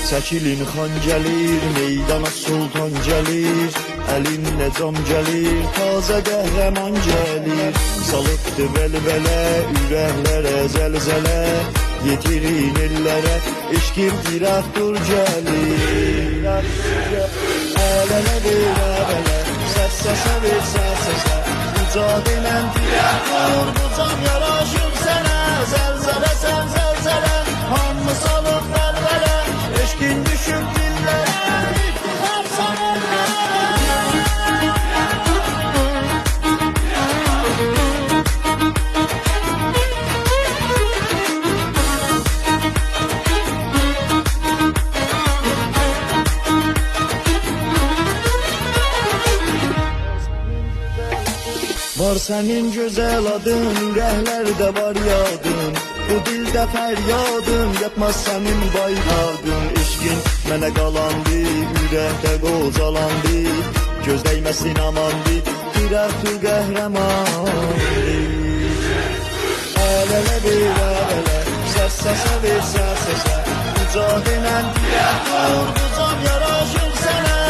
Çəkilin xan gəlir, meydana sultan gəlir, əlində cam gəlir, taze qəhrəman gəlir. Salıbdı vəlvələ, ürəklərə zəlzələ, yetirin ellərə, eşqim diraqdur gəlir. Ələlə ver əbələ, səs səsə ver səs səsə, uca denən diraqdur, bu cam yaraşır sənə. Zəlzələ sən zəlzələ, hamı salıb vəlvələ, eşqin düşüb dillərə, iftihar sanırlar. Var sənin gözəl adın, ürəklərdə var yadın, bu dildə fəryadın, yatmaz sənin bayrağın. Eşqin mənə qalandı, ürəkdə qocalandı, göz dəyməsin amandı, diraqdır qəhrəmandı. Ələlə ver əbələ, səs səsə ver səs səsə, uca denən diraqdur, bu cam yaraşır sənə.